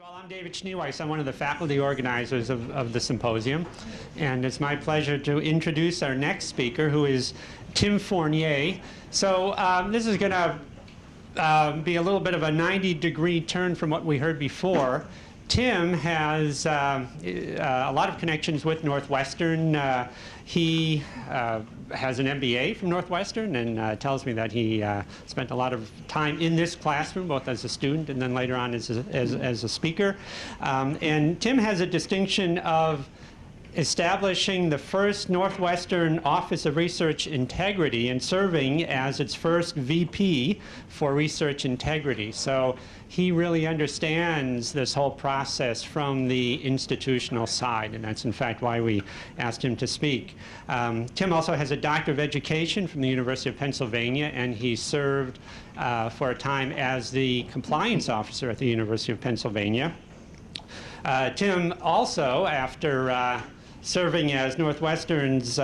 Well, I'm David Schneeweiss. I'm one of the faculty organizers of the symposium. And it's my pleasure to introduce our next speaker, who is Tim Fournier. So this is going to be a little bit of a 90-degree turn from what we heard before. Tim has a lot of connections with Northwestern. He has an MBA from Northwestern and tells me that he spent a lot of time in this classroom, both as a student and then later on as a speaker. And Tim has a distinction of establishing the first Northwestern Office of Research Integrity and serving as its first VP for research integrity. So he really understands this whole process from the institutional side, and that's in fact why we asked him to speak. Tim also has a Doctor of Education from the University of Pennsylvania, and he served for a time as the compliance officer at the University of Pennsylvania. Tim also, after serving as Northwestern's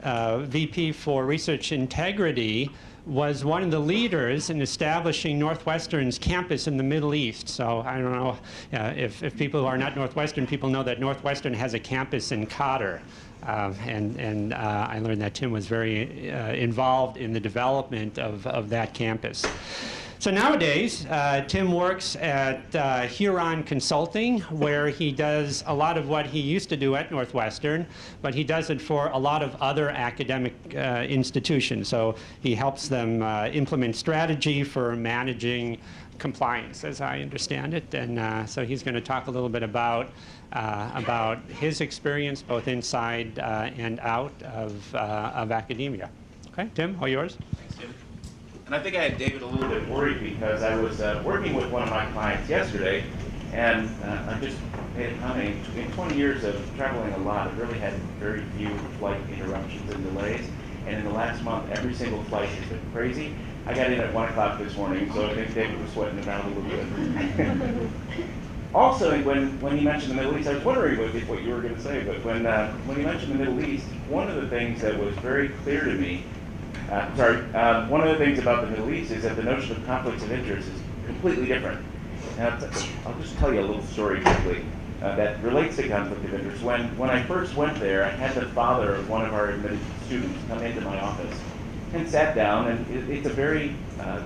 VP for Research Integrity, was one of the leaders in establishing Northwestern's campus in the Middle East. So I don't know if people who are not Northwestern, people know that Northwestern has a campus in Qatar. And I learned that Tim was very involved in the development of that campus. So nowadays, Tim works at Huron Consulting, where he does a lot of what he used to do at Northwestern, but he does it for a lot of other academic institutions. So he helps them implement strategy for managing compliance, as I understand it. And so he's going to talk a little bit about his experience, both inside and out of academia. Okay, Tim, all yours. And I think I had David a little bit worried because I was working with one of my clients yesterday, and I just made commenting, in 20 years of traveling a lot, I've really had very few flight interruptions and delays. And in the last month, every single flight has been crazy. I got in at 1 o'clock this morning, so I think David was sweating it out a little bit. Also, when he mentioned the Middle East, I was wondering what you were going to say, but when he mentioned the Middle East, one of the things that was very clear to me, one of the things about the Middle East is that the notion of conflicts of interest is completely different. And I'll just tell you a little story quickly that relates to conflict of interest. When I first went there, I had the father of one of our admitted students come into my office and sat down, and it's a very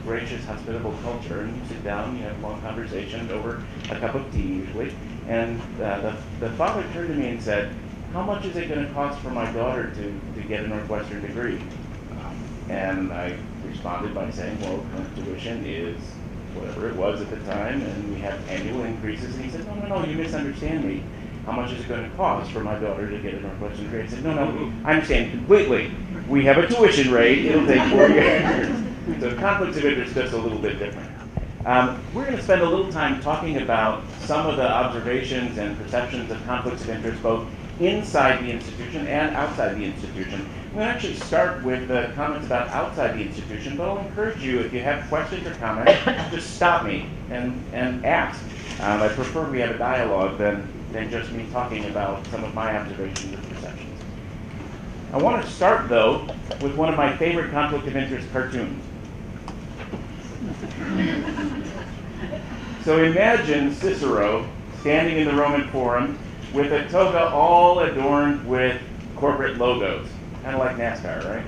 gracious, hospitable culture, and you sit down, you have a long conversation over a cup of tea usually, and the father turned to me and said, "How much is it going to cost for my daughter to get a Northwestern degree?" And I responded by saying, well, tuition is whatever it was at the time, and we have annual increases. And he said, no, you misunderstand me. How much is it going to cost for my daughter to get a Northwestern degree? I said, no, I understand completely. We have a tuition rate. It'll take 4 years. So conflicts of interest is just a little bit different. We're going to spend a little time talking about some of the observations and perceptions of conflicts of interest, both inside the institution and outside the institution. I'm going to actually start with the comments about outside the institution, but I'll encourage you, if you have questions or comments, just stop me and ask. I prefer we have a dialogue than just me talking about some of my observations and perceptions. I want to start, though, with one of my favorite conflict of interest cartoons. So imagine Cicero standing in the Roman Forum with a toga all adorned with corporate logos. Kind of like NASCAR, right?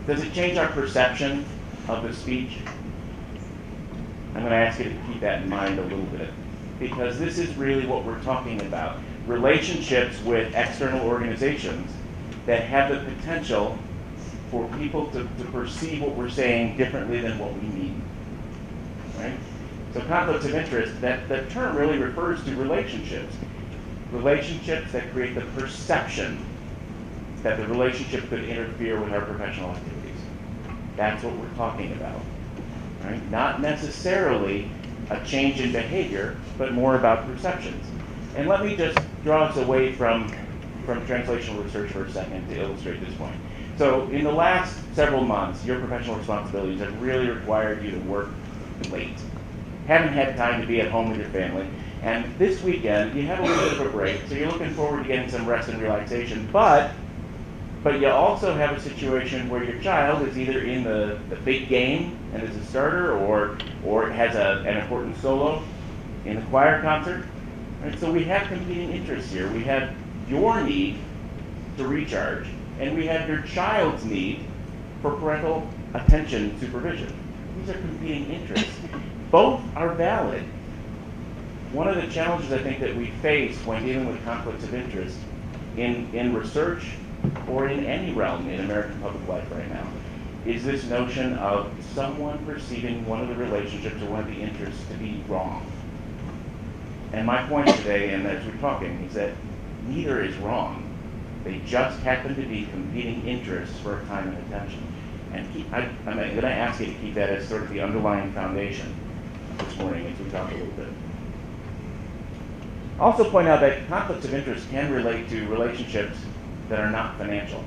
Does it change our perception of the speech? I'm going to ask you to keep that in mind a little bit, because this is really what we're talking about. Relationships with external organizations that have the potential for people to perceive what we're saying differently than what we mean, right? So conflicts of interest, that term really refers to relationships that create the perception that the relationship could interfere with our professional activities. That's what we're talking about, right? Not necessarily a change in behavior, but more about perceptions. And let me just draw us away from translational research for a second to illustrate this point. So in the last several months, your professional responsibilities have really required you to work late. Haven't had time to be at home with your family. And this weekend, you have a little bit of a break, so you're looking forward to getting some rest and relaxation, but you also have a situation where your child is either in the big game and is a starter, or has an important solo, in the choir concert. Right? So we have competing interests here. We have your need to recharge, and we have your child's need for parental attention supervision. These are competing interests. Both are valid. One of the challenges I think that we face when dealing with conflicts of interest in research or in any realm in American public life right now is this notion of someone perceiving one of the relationships or one of the interests to be wrong. And my point today, and as we're talking, is that neither is wrong. They just happen to be competing interests for time and attention. And I'm going to ask you to keep that as sort of the underlying foundation this morning as we talk a little bit. Also point out that conflicts of interest can relate to relationships that are not financial.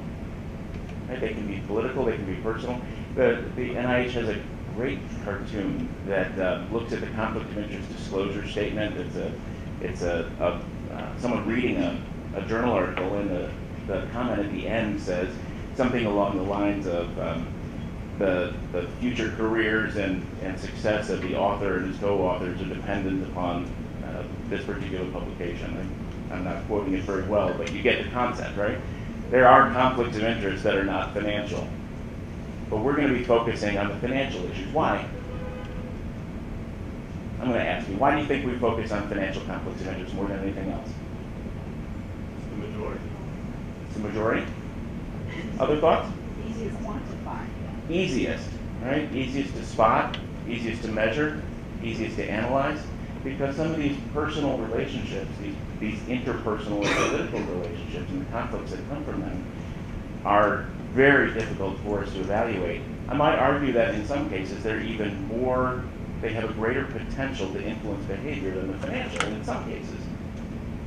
Right? They can be political, they can be personal. The NIH has a great cartoon that looks at the conflict of interest disclosure statement. It's someone reading a journal article, and the comment at the end says something along the lines of the future careers and success of the author and his co-authors are dependent upon this particular publication. I'm not quoting it very well, but you get the concept, right? There are conflicts of interest that are not financial. But we're going to be focusing on the financial issues. Why? I'm going to ask you, why do you think we focus on financial conflicts of interest more than anything else? It's the majority. It's the majority? Other thoughts? Easiest to quantify. Easiest, right? Easiest to spot, easiest to measure, easiest to analyze. Because some of these personal relationships, these interpersonal and political relationships and the conflicts that come from them are very difficult for us to evaluate. I might argue that in some cases they're even more, they have a greater potential to influence behavior than the financial in some cases.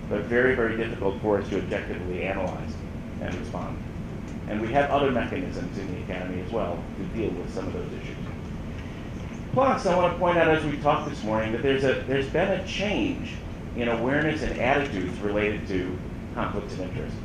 But very, very difficult for us to objectively analyze and respond. And we have other mechanisms in the academy as well to deal with some of those issues. Plus, I want to point out as we talked this morning that there's been a change in awareness and attitudes related to conflicts of interest.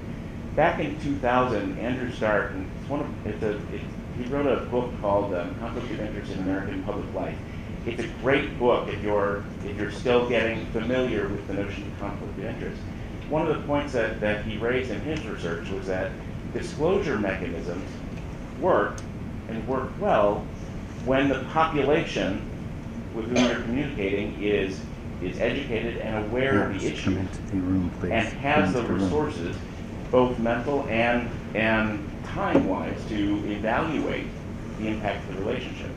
Back in 2000, Andrew Stark, he wrote a book called Conflict of Interest in American Public Life. It's a great book if you're still getting familiar with the notion of conflict of interest. One of the points that he raised in his research was that disclosure mechanisms work and work well when the population with whom you're communicating is educated and aware of the issue and has the resources, both mental and time-wise, to evaluate the impact of the relationship.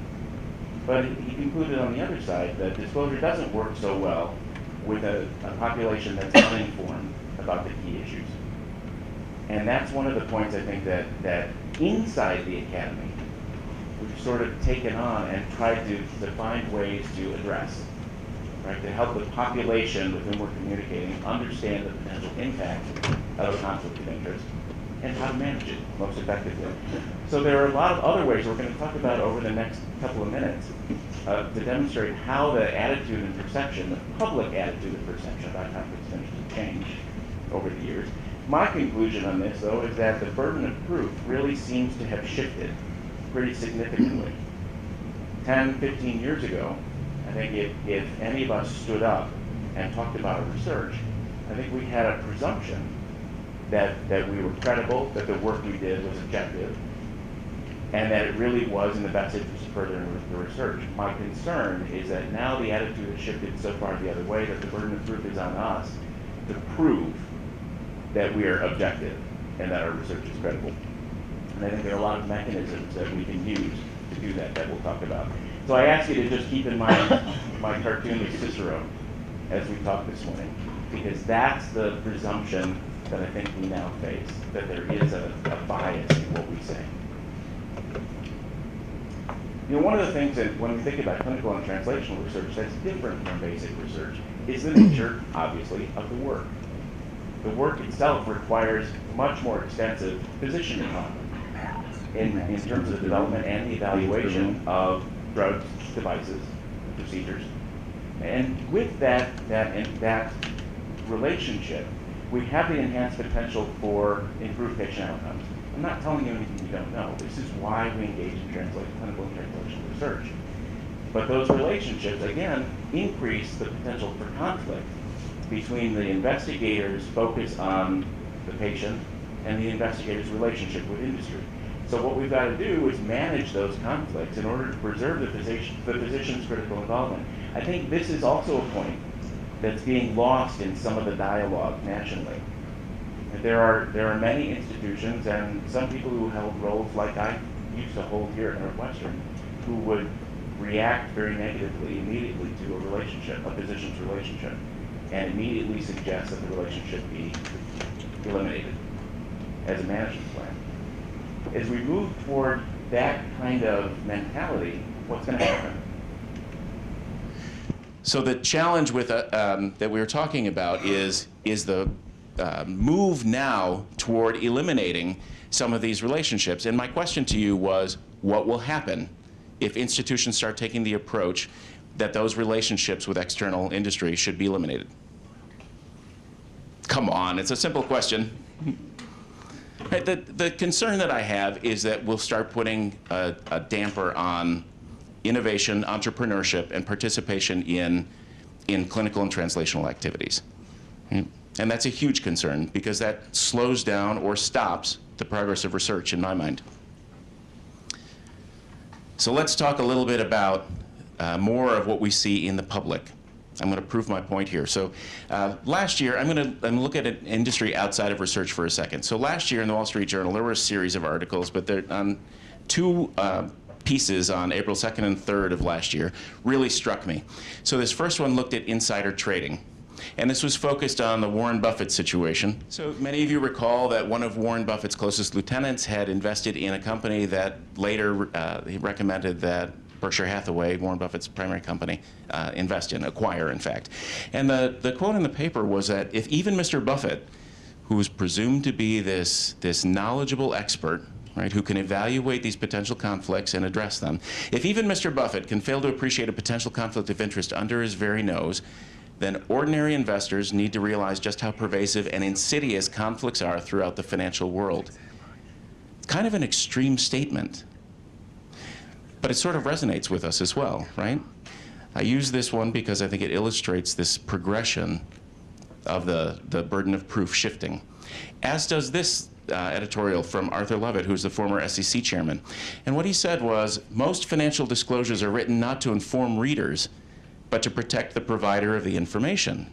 But he concluded on the other side that disclosure doesn't work so well with a population that's uninformed about the key issues. And that's one of the points I think that inside the academy we've sort of taken on and tried to find ways to address, right? To help the population with whom we're communicating understand the potential impact of a conflict of interest and how to manage it most effectively. So there are a lot of other ways we're going to talk about over the next couple of minutes to demonstrate how the attitude and perception, the public attitude and perception about conflicts of interest has changed over the years. My conclusion on this, though, is that the burden of proof really seems to have shifted pretty significantly. 10, 15 years ago, I think if any of us stood up and talked about our research, I think we had a presumption that we were credible, that the work we did was objective, and that it really was in the best interest of furthering the research. My concern is that now the attitude has shifted so far the other way that the burden of proof is on us to prove that we are objective and that our research is credible. And I think there are a lot of mechanisms that we can use to do that we'll talk about. So I ask you to just keep in mind my cartoon of Cicero as we talk this morning, because that's the presumption that I think we now face, that there is a bias in what we say. You know, one of the things that when we think about clinical and translational research that's different from basic research is the nature, obviously, of the work. The work itself requires much more extensive physician involvement in terms of development and the evaluation of drugs, devices, procedures. And with that relationship, we have the enhanced potential for improved patient outcomes. I'm not telling you anything you don't know. This is why we engage in clinical and translational research. But those relationships, again, increase the potential for conflict between the investigator's focus on the patient and the investigator's relationship with industry. So what we've got to do is manage those conflicts in order to preserve the physician's critical involvement. I think this is also a point that's being lost in some of the dialogue nationally. There are many institutions and some people who held roles like I used to hold here at Northwestern who would react very negatively immediately to a relationship, a physician's relationship, and immediately suggest that the relationship be eliminated as a management plan. As we move toward that kind of mentality, what's going to happen? So the challenge with that we were talking about is the move now toward eliminating some of these relationships. And my question to you was, what will happen if institutions start taking the approach that those relationships with external industry should be eliminated? Come on, it's a simple question. Right, the concern that I have is that we'll start putting a damper on innovation, entrepreneurship, and participation in clinical and translational activities. And that's a huge concern because that slows down or stops the progress of research in my mind. So let's talk a little bit about more of what we see in the public. I'm going to prove my point here. So last year, I'm going to look at an industry outside of research for a second. So last year in the Wall Street Journal, there were a series of articles, but they're on two pieces on April 2nd and 3rd of last year really struck me. So this first one looked at insider trading. And this was focused on the Warren Buffett situation. So many of you recall that one of Warren Buffett's closest lieutenants had invested in a company that later he recommended that Berkshire Hathaway, Warren Buffett's primary company, invest in, acquire, in fact. And the quote in the paper was that if even Mr. Buffett, who is presumed to be this knowledgeable expert, right, who can evaluate these potential conflicts and address them, if even Mr. Buffett can fail to appreciate a potential conflict of interest under his very nose, then ordinary investors need to realize just how pervasive and insidious conflicts are throughout the financial world. It's kind of an extreme statement, but it sort of resonates with us as well, right? I use this one because I think it illustrates this progression of the burden of proof shifting, as does this editorial from Arthur Levitt, who's the former SEC chairman. And what he said was, most financial disclosures are written not to inform readers, but to protect the provider of the information.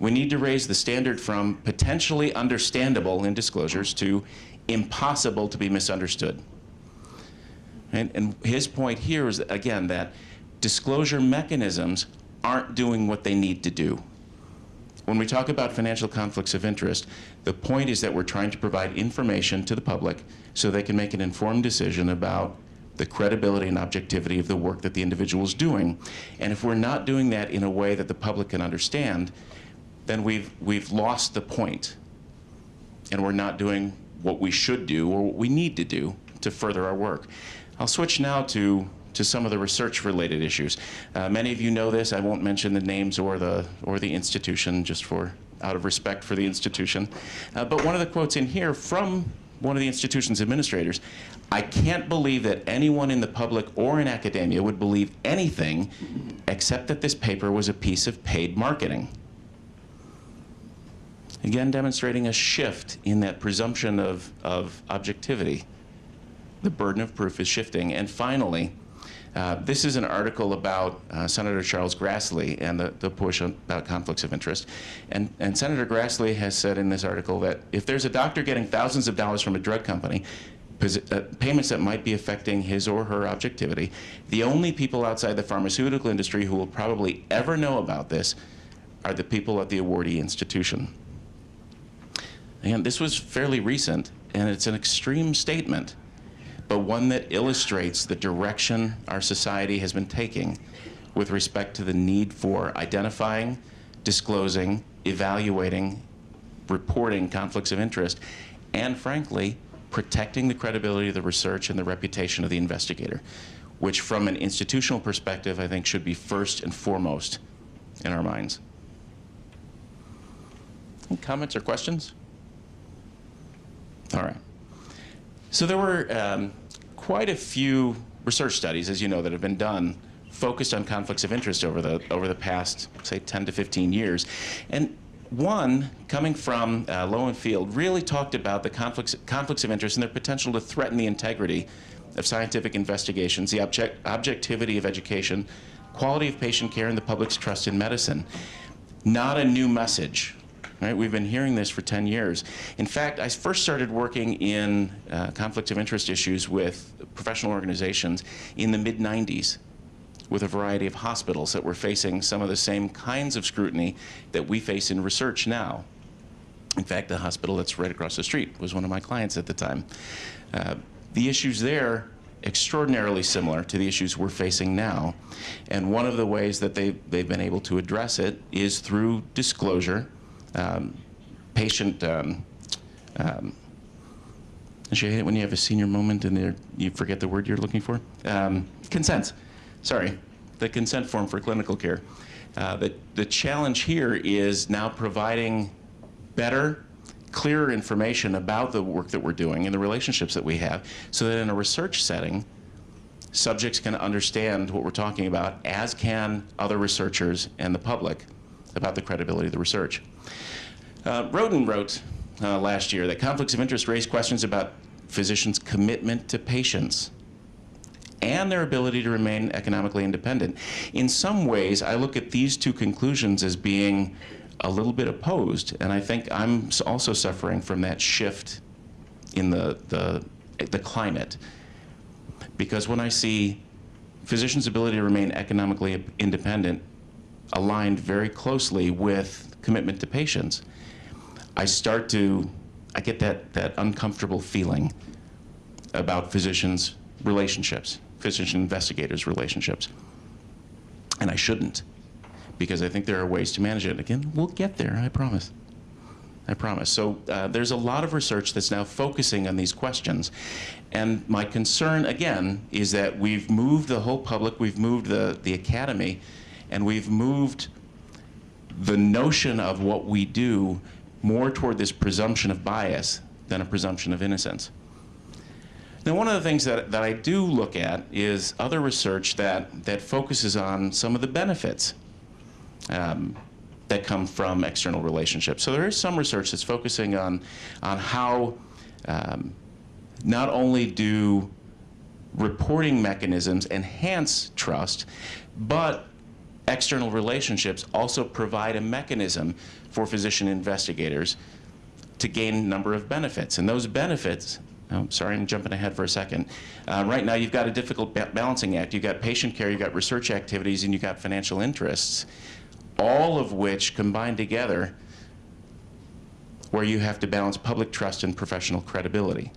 We need to raise the standard from potentially understandable in disclosures to impossible to be misunderstood. And his point here is, again, that disclosure mechanisms aren't doing what they need to do. When we talk about financial conflicts of interest, the point is that we're trying to provide information to the public so they can make an informed decision about the credibility and objectivity of the work that the individual is doing. And if we're not doing that in a way that the public can understand, then we've lost the point. And we're not doing what we should do or what we need to do to further our work. I'll switch now to some of the research-related issues. Many of you know this. I won't mention the names or the institution, just out of respect for the institution. But one of the quotes in here from one of the institution's administrators, I can't believe that anyone in the public or in academia would believe anything except that this paper was a piece of paid marketing. Again, demonstrating a shift in that presumption of objectivity. The burden of proof is shifting. And finally, this is an article about Senator Charles Grassley and the push about conflicts of interest. And Senator Grassley has said in this article that if there's a doctor getting thousands of dollars from a drug company, payments that might be affecting his or her objectivity, the only people outside the pharmaceutical industry who will probably ever know about this are the people at the awardee institution. Again, this was fairly recent, and it's an extreme statement, but one that illustrates the direction our society has been taking with respect to the need for identifying, disclosing, evaluating, reporting conflicts of interest, and frankly, protecting the credibility of the research and the reputation of the investigator, which from an institutional perspective, I think should be first and foremost in our minds. Any comments or questions? All right. So there were quite a few research studies, as you know, that have been done focused on conflicts of interest over the past, say, 10 to 15 years. And one, coming from Lowenfield, really talked about the conflicts of interest and their potential to threaten the integrity of scientific investigations, the objectivity of education, quality of patient care, and the public's trust in medicine. Not a new message. Right? We've been hearing this for 10 years. In fact, I first started working in conflict of interest issues with professional organizations in the mid-90s with a variety of hospitals that were facing some of the same kinds of scrutiny that we face in research now. In fact, the hospital that's right across the street was one of my clients at the time. The issues there extraordinarily similar to the issues we're facing now. And one of the ways that they've been able to address it is through disclosure, patient, actually I hate it when you have a senior moment and you forget the word you're looking for. Consent. Sorry, the consent form for clinical care. The challenge here is now providing better, clearer information about the work that we're doing and the relationships that we have, so that in a research setting, subjects can understand what we're talking about, as can other researchers and the public, about the credibility of the research. Roden wrote last year that conflicts of interest raise questions about physicians' commitment to patients and their ability to remain economically independent. In some ways, I look at these two conclusions as being a little bit opposed, and I think I'm also suffering from that shift in the climate. Because when I see physicians' ability to remain economically independent aligned very closely with commitment to patients, I get that uncomfortable feeling about physicians' relationships, physician investigators' relationships. And I shouldn't, because I think there are ways to manage it. Again, we'll get there, I promise. I promise. So there's a lot of research that's now focusing on these questions. And my concern, again, is that we've moved the whole public, we've moved the academy, and we've moved the notion of what we do more toward this presumption of bias than a presumption of innocence. Now, one of the things that I do look at is other research that focuses on some of the benefits that come from external relationships. So there is some research that's focusing on how not only do reporting mechanisms enhance trust, but external relationships also provide a mechanism for physician investigators to gain a number of benefits. And those benefits, oh, sorry, I'm jumping ahead for a second. Right now, you've got a difficult balancing act. You've got patient care, you've got research activities, and you've got financial interests, all of which combine together where you have to balance public trust and professional credibility.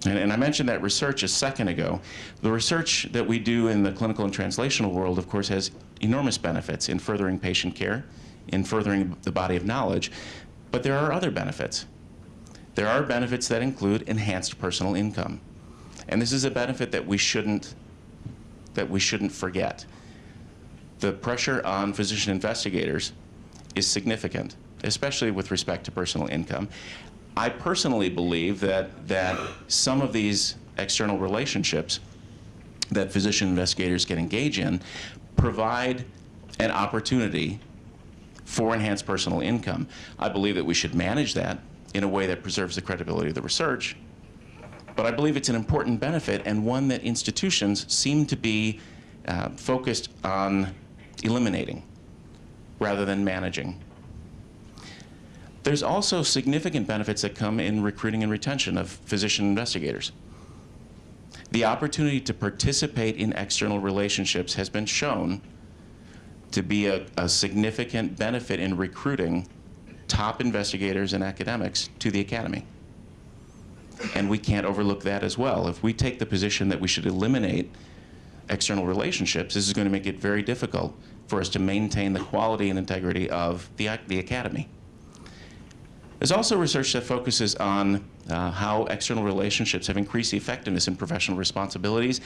And I mentioned that research a second ago. The research that we do in the clinical and translational world, of course, has enormous benefits in furthering patient care, in furthering the body of knowledge, but there are other benefits. There are benefits that include enhanced personal income. And this is a benefit that we shouldn't forget. The pressure on physician investigators is significant, especially with respect to personal income. I personally believe that some of these external relationships that physician investigators can engage in provide an opportunity for enhanced personal income. I believe that we should manage that in a way that preserves the credibility of the research, but I believe it's an important benefit and one that institutions seem to be focused on eliminating rather than managing. There's also significant benefits that come in recruiting and retention of physician investigators. The opportunity to participate in external relationships has been shown to be a significant benefit in recruiting top investigators and academics to the academy. And we can't overlook that as well. If we take the position that we should eliminate external relationships, this is going to make it very difficult for us to maintain the quality and integrity of the academy. There's also research that focuses on how external relationships have increased the effectiveness in professional responsibilities,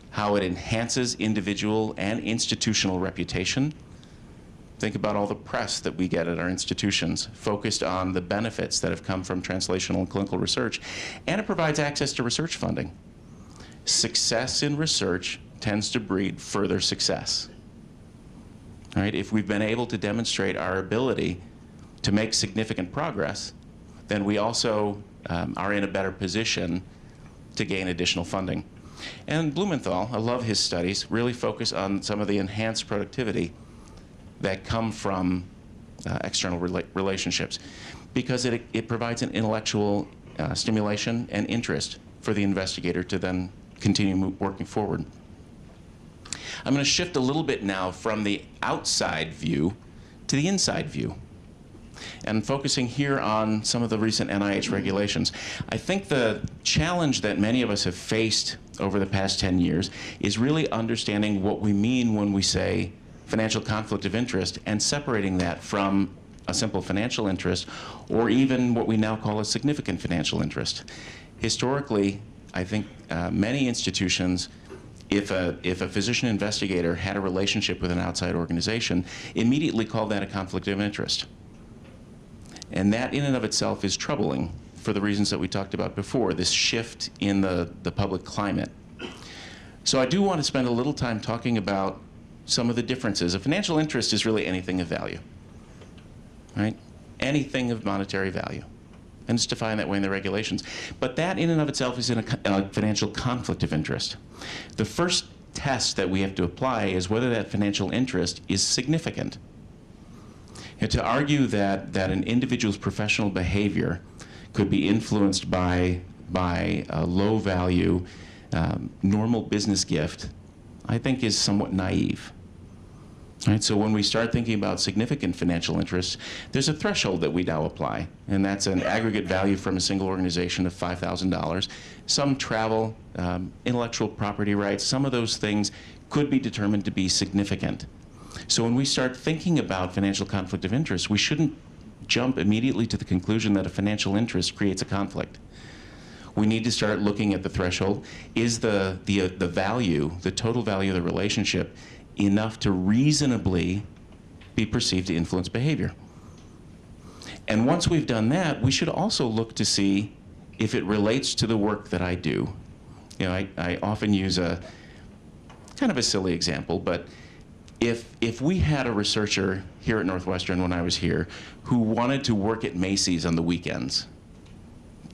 how it enhances individual and institutional reputation. Think about all the press that we get at our institutions focused on the benefits that have come from translational and clinical research, and it provides access to research funding. Success in research tends to breed further success. All right? If we've been able to demonstrate our ability to make significant progress, then we also are in a better position to gain additional funding. And Blumenthal, I love his studies, really focus on some of the enhanced productivity that come from external relationships, because it provides an intellectual stimulation and interest for the investigator to then continue working forward. I'm going to shift a little bit now from the outside view to the inside view, and focusing here on some of the recent NIH regulations. I think the challenge that many of us have faced over the past 10 years is really understanding what we mean when we say financial conflict of interest, and separating that from a simple financial interest, or even what we now call a significant financial interest. Historically, I think many institutions, if a physician investigator had a relationship with an outside organization, immediately called that a conflict of interest. And that in and of itself is troubling for the reasons that we talked about before, this shift in the public climate. So I do want to spend a little time talking about some of the differences. A financial interest is really anything of value, right? Anything of monetary value. And it's defined that way in the regulations. But that in and of itself is in a financial conflict of interest. The first test that we have to apply is whether that financial interest is significant. And to argue that an individual's professional behavior could be influenced by a low value, normal business gift, I think is somewhat naive. Right, so when we start thinking about significant financial interests, there's a threshold that we now apply, and that's an aggregate value from a single organization of $5,000. Some travel, intellectual property rights, some of those things could be determined to be significant. So when we start thinking about financial conflict of interest, we shouldn't jump immediately to the conclusion that a financial interest creates a conflict. We need to start looking at the threshold. Is the value, the total value of the relationship, enough to reasonably be perceived to influence behavior? And once we've done that, we should also look to see if it relates to the work that I do. You know, I often use a kind of a silly example, but if we had a researcher here at Northwestern when I was here who wanted to work at Macy's on the weekends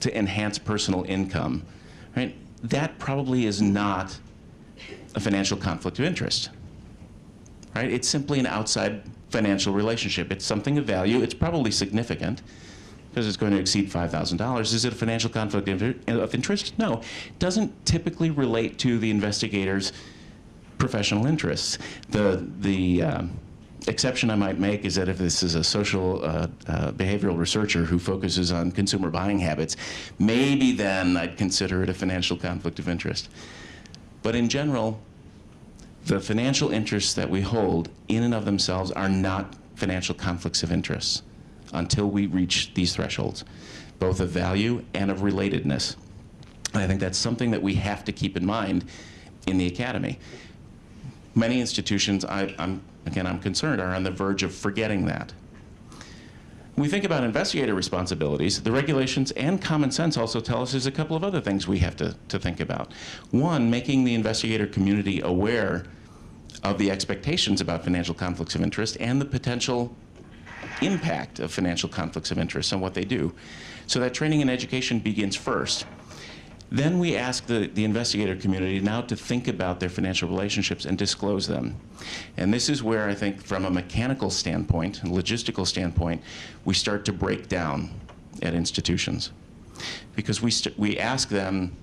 to enhance personal income, right, that probably is not a financial conflict of interest. Right? It's simply an outside financial relationship. It's something of value. It's probably significant because it's going to exceed $5,000. Is it a financial conflict of interest? No. It doesn't typically relate to the investigator's professional interests. The exception I might make is that if this is a social behavioral researcher who focuses on consumer buying habits, maybe then I'd consider it a financial conflict of interest. But in general, the financial interests that we hold in and of themselves are not financial conflicts of interest until we reach these thresholds, both of value and of relatedness. And I think that's something that we have to keep in mind in the academy. Many institutions, I'm concerned, are on the verge of forgetting that. When we think about investigator responsibilities, the regulations and common sense also tell us there's a couple of other things we have to think about. One, making the investigator community aware of the expectations about financial conflicts of interest and the potential impact of financial conflicts of interest on what they do. So that training and education begins first. Then we ask the investigator community now to think about their financial relationships and disclose them. And this is where I think from a mechanical standpoint, a logistical standpoint, we start to break down at institutions. Because we ask them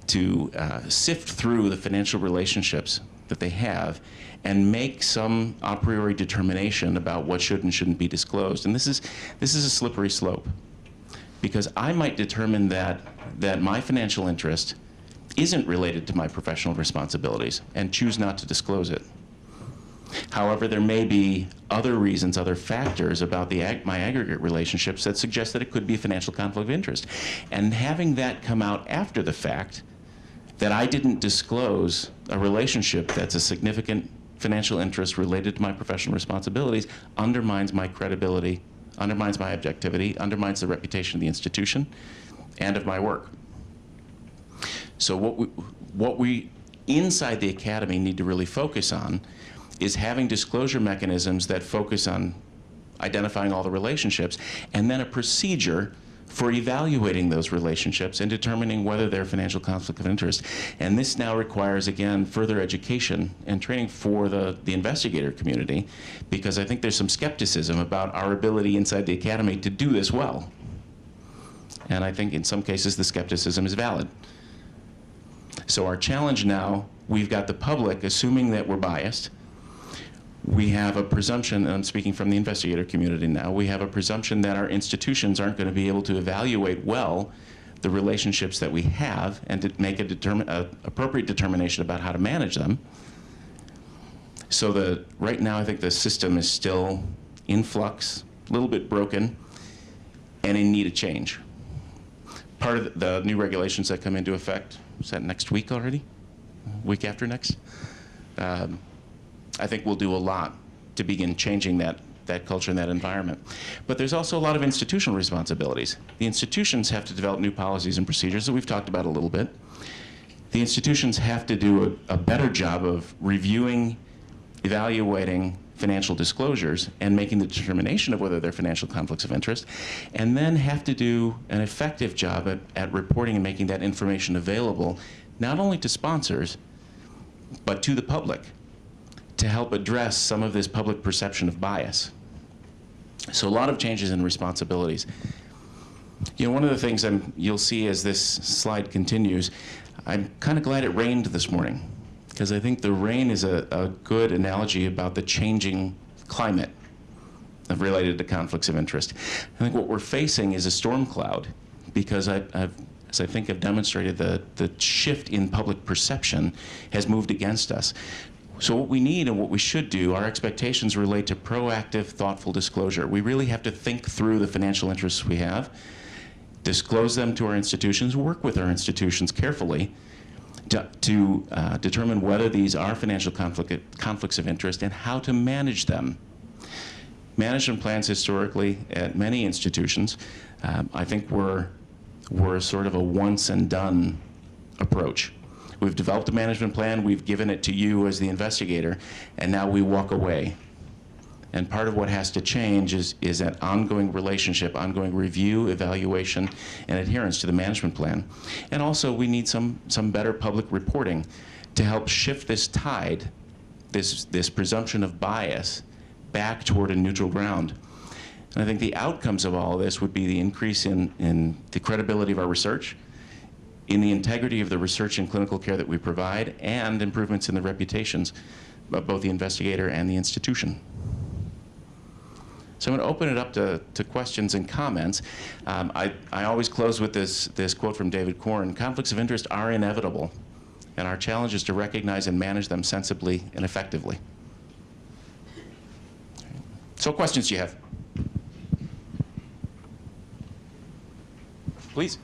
to sift through the financial relationships that they have and make some a priori determination about what should and shouldn't be disclosed. And this is a slippery slope, because I might determine that my financial interest isn't related to my professional responsibilities and choose not to disclose it. However, there may be other reasons, other factors about my aggregate relationships that suggest that it could be a financial conflict of interest. And having that come out after the fact, that I didn't disclose a relationship that's a significant financial interest related to my professional responsibilities, undermines my credibility, undermines my objectivity, undermines the reputation of the institution and of my work. So what we inside the academy need to really focus on is having disclosure mechanisms that focus on identifying all the relationships, and then a procedure for evaluating those relationships and determining whether they're financial conflict of interest. And this now requires, again, further education and training for the investigator community, because I think there's some skepticism about our ability inside the academy to do this well. And I think in some cases the skepticism is valid. So our challenge now, we've got the public assuming that we're biased. We have a presumption, and I'm speaking from the investigator community now, we have a presumption that our institutions aren't going to be able to evaluate well the relationships that we have and to make a appropriate determination about how to manage them. So right now I think the system is still in flux, a little bit broken, and in need of change. Part of the new regulations that come into effect, is that next week already? Week after next? I think we'll do a lot to begin changing that culture and that environment. But there's also a lot of institutional responsibilities. The institutions have to develop new policies and procedures that we've talked about a little bit. The institutions have to do a better job of reviewing, evaluating financial disclosures and making the determination of whether they're financial conflicts of interest, and then have to do an effective job at reporting and making that information available, not only to sponsors, but to the public, to help address some of this public perception of bias. So a lot of changes in responsibilities. You know, one of the things you'll see as this slide continues, I'm kind of glad it rained this morning, because I think the rain is a good analogy about the changing climate related to conflicts of interest. I think what we're facing is a storm cloud, because as I think I've demonstrated, the shift in public perception has moved against us. So what we need and what we should do, our expectations relate to proactive, thoughtful disclosure. We really have to think through the financial interests we have, disclose them to our institutions, work with our institutions carefully to determine whether these are financial conflicts of interest and how to manage them. Management plans historically at many institutions, I think were sort of a once and done approach. We've developed a management plan, we've given it to you as the investigator, and now we walk away. And part of what has to change is that ongoing relationship, ongoing review, evaluation, and adherence to the management plan. And also we need some better public reporting to help shift this tide, this presumption of bias, back toward a neutral ground. And I think the outcomes of all of this would be the increase in the credibility of our research, in the integrity of the research and clinical care that we provide, and improvements in the reputations of both the investigator and the institution. So I'm going to open it up to questions and comments. I always close with this quote from David Korn: conflicts of interest are inevitable, and our challenge is to recognize and manage them sensibly and effectively. So questions you have? Please.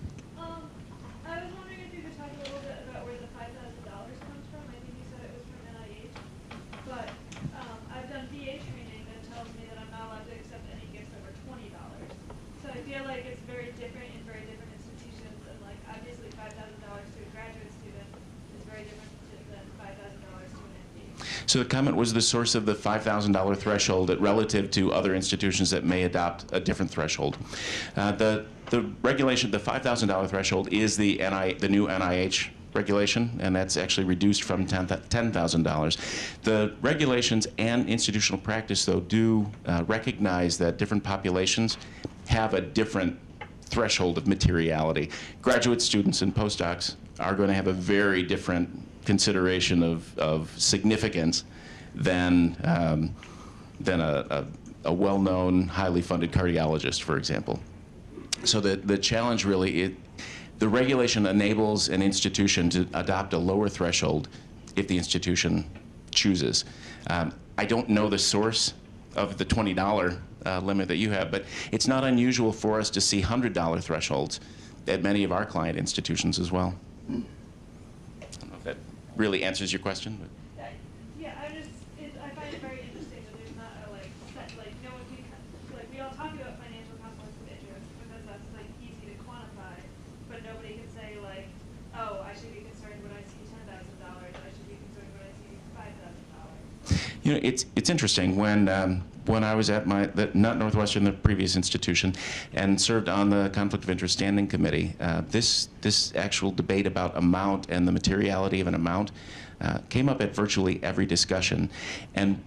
So the comment was the source of the $5,000 threshold relative to other institutions that may adopt a different threshold. The regulation, the $5,000 threshold, is the new NIH regulation, and that's actually reduced from $10,000. The regulations and institutional practice, though, do recognize that different populations have a different threshold of materiality. Graduate students and postdocs are going to have a very different consideration of significance than a well-known, highly funded cardiologist, for example. So the challenge really, the regulation enables an institution to adopt a lower threshold if the institution chooses. I don't know the source of the $20 limit that you have, but it's not unusual for us to see $100 thresholds at many of our client institutions as well. I don't know if that really answers your question. But. Yeah, I find it very interesting that there's not a no one can, we all talk about financial conflicts of interest because that's easy to quantify, but nobody can say oh, I should be concerned when I see $10,000, I should It's interesting when I was at not Northwestern, the previous institution, and served on the Conflict of Interest Standing Committee. This actual debate about amount and the materiality of an amount came up at virtually every discussion, and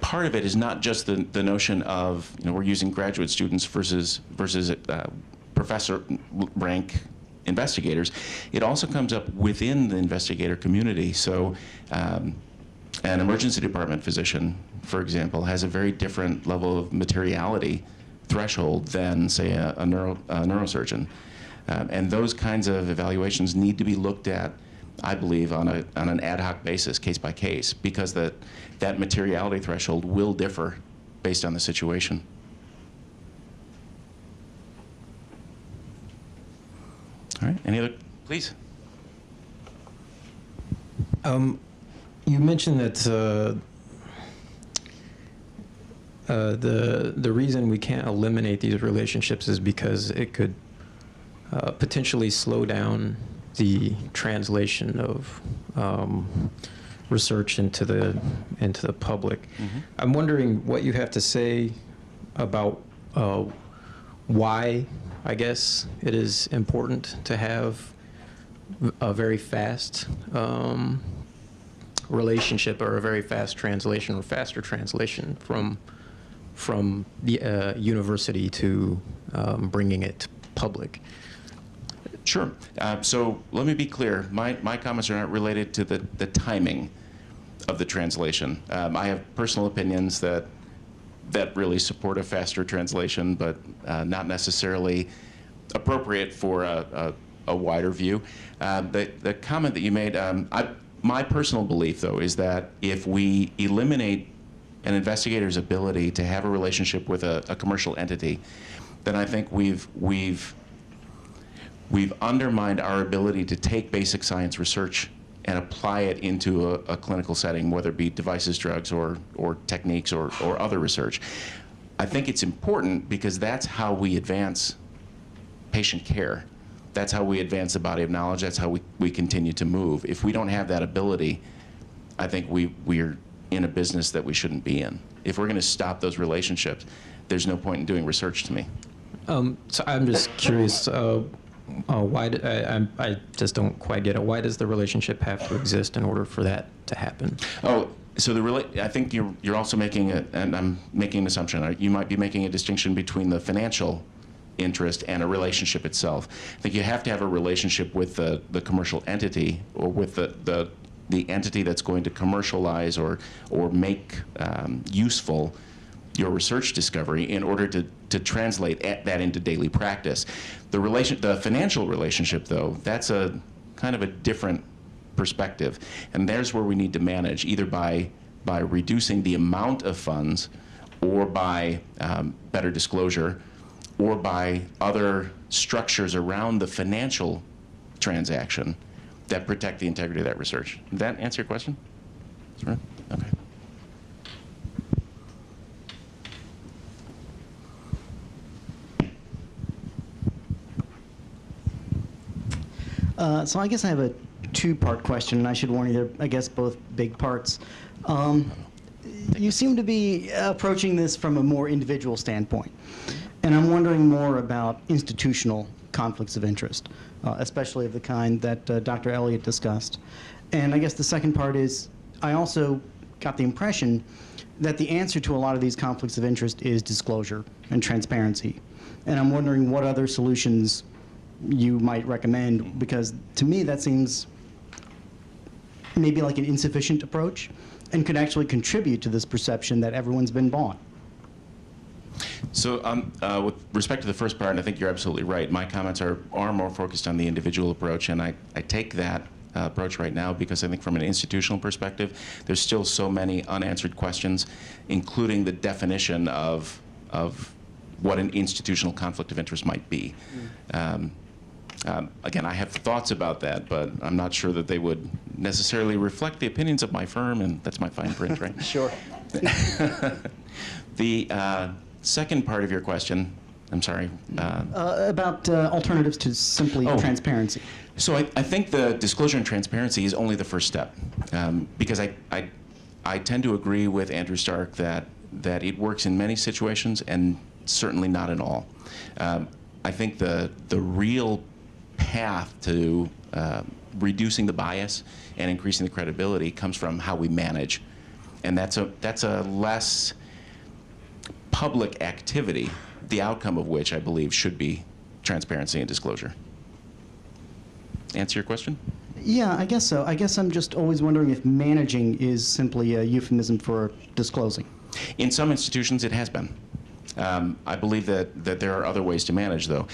part of it is not just the notion of we're using graduate students versus professor rank investigators. It also comes up within the investigator community. So an emergency department physician, for example, has a very different level of materiality threshold than, say, a neurosurgeon. And those kinds of evaluations need to be looked at, I believe, on an ad hoc basis, case by case, because that materiality threshold will differ based on the situation. All right, any other, please? You mentioned that the reason we can't eliminate these relationships is because it could potentially slow down the translation of research into the public. Mm-hmm. I'm wondering what you have to say about why, I guess, it is important to have a very fast relationship or a very fast translation or faster translation from the university to bringing it public. Sure. So let me be clear. My comments are not related to the timing of the translation. I have personal opinions that really support a faster translation, but not necessarily appropriate for a wider view. The comment that you made, my personal belief, though, is that if we eliminate an investigator's ability to have a relationship with a commercial entity, then I think we've undermined our ability to take basic science research and apply it into a clinical setting, whether it be devices, drugs, or techniques, or other research. I think it's important because that's how we advance patient care. That's how we advance the body of knowledge. That's how we continue to move. If we don't have that ability, I think we're in a business that we shouldn't be in. If we're going to stop those relationships, there's no point in doing research to me. So I'm just curious, why I just don't quite get it. Why does the relationship have to exist in order for that to happen? Oh, so I think you're also making and I'm making an assumption. You might be making a distinction between the financial interest and a relationship itself. I think you have to have a relationship with the commercial entity, or with the entity that's going to commercialize or make useful your research discovery in order to translate that into daily practice. The financial relationship, though, that's a kind of a different perspective, and there's where we need to manage, either by reducing the amount of funds, or by better disclosure, or by other structures around the financial transaction that protect the integrity of that research. Did that answer your question? Sure. Okay. So I guess I have a two-part question, and I should warn you, they're, I guess, both big parts. You seem to be approaching this from a more individual standpoint, and I'm wondering more about institutional conflicts of interest, especially of the kind that Dr. Elliott discussed. And I guess the second part is, I also got the impression that the answer to a lot of these conflicts of interest is disclosure and transparency. And I'm wondering what other solutions you might recommend, because to me that seems maybe like an insufficient approach and could actually contribute to this perception that everyone's been bought. So with respect to the first part, I think you're absolutely right. My comments are more focused on the individual approach, and I take that approach right now because I think from an institutional perspective, there's still so many unanswered questions, including the definition of what an institutional conflict of interest might be. Again, I have thoughts about that, but I'm not sure that they would necessarily reflect the opinions of my firm, and that's my fine print, right? Sure. The second part of your question, I'm sorry. About alternatives to simply transparency. So I think the disclosure and transparency is only the first step, because I tend to agree with Andrew Stark that it works in many situations and certainly not in all. I think the real path to reducing the bias and increasing the credibility comes from how we manage, and that's a less public activity, the outcome of which I believe should be transparency and disclosure. Answer your question? Yeah, I guess so. I guess I'm just always wondering if managing is simply a euphemism for disclosing. In some institutions, it has been. I believe that there are other ways to manage, though.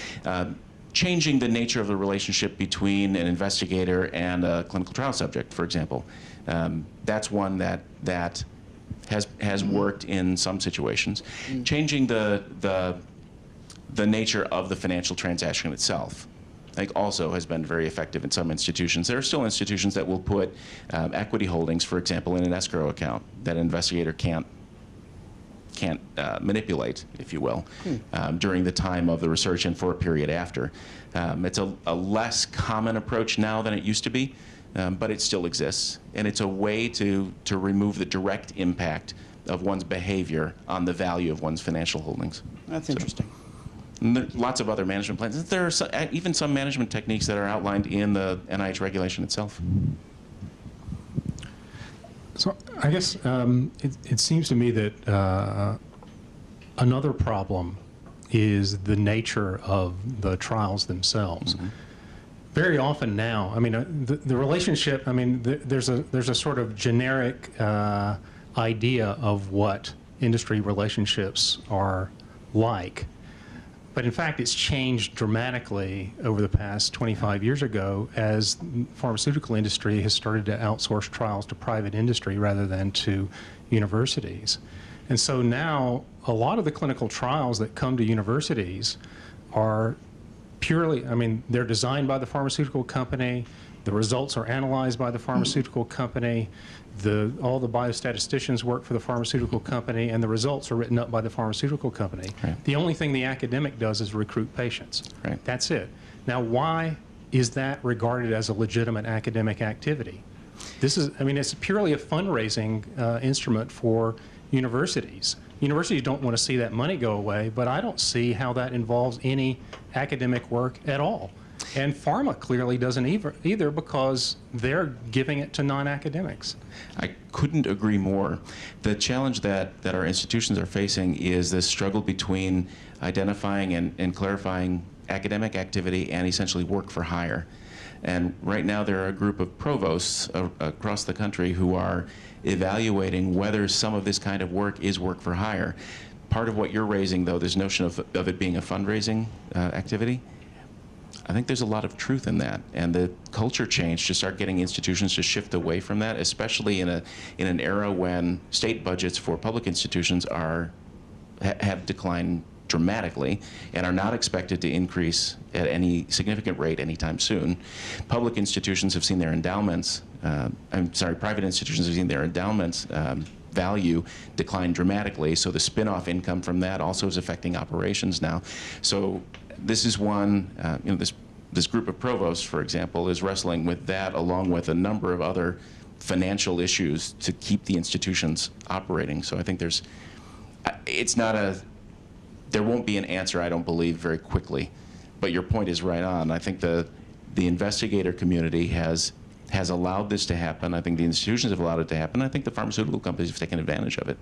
Changing the nature of the relationship between an investigator and a clinical trial subject, for example. That's one that has worked in some situations. Changing the nature of the financial transaction itself, I think, also has been very effective in some institutions. There are still institutions that will put equity holdings, for example, in an escrow account that an investigator can't manipulate, if you will, during the time of the research and for a period after. It's a less common approach now than it used to be, but it still exists, and it's a way to remove the direct impact of one's behavior on the value of one's financial holdings. That's interesting. And there are lots of other management plans. There are even some management techniques that are outlined in the NIH regulation itself. So I guess it seems to me that another problem is the nature of the trials themselves. Mm-hmm. Very often now, I mean, the relationship, I mean, there's a sort of generic idea of what industry relationships are like. But in fact, it's changed dramatically over the past 25 years ago as the pharmaceutical industry has started to outsource trials to private industry rather than to universities. And so now a lot of the clinical trials that come to universities are purely, I mean, they're designed by the pharmaceutical company, the results are analyzed by the pharmaceutical company, all the biostatisticians work for the pharmaceutical company, and the results are written up by the pharmaceutical company. Right. The only thing the academic does is recruit patients. Right. That's it. Now, why is that regarded as a legitimate academic activity? This is, I mean, it's purely a fundraising instrument for universities. Universities don't want to see that money go away, but I don't see how that involves any academic work at all. And pharma clearly doesn't either because they're giving it to non-academics. I couldn't agree more. The challenge that our institutions are facing is this struggle between identifying and clarifying academic activity and essentially work for hire. And right now there are a group of provosts across the country who are evaluating whether some of this kind of work is work for hire. Part of what you're raising, though, this notion of it being a fundraising activity, I think there's a lot of truth in that, and the culture change to start getting institutions to shift away from that, especially in an era when state budgets for public institutions have declined dramatically and are not expected to increase at any significant rate anytime soon. Public institutions have seen their endowments, private institutions have seen their endowments value decline dramatically, so the spin-off income from that also is affecting operations now. So this is one, this group of provosts, for example, is wrestling with that along with a number of other financial issues to keep the institutions operating. So I think there won't be an answer, I don't believe, very quickly. But your point is right on. I think the investigator community has allowed this to happen. I think the institutions have allowed it to happen. I think the pharmaceutical companies have taken advantage of it.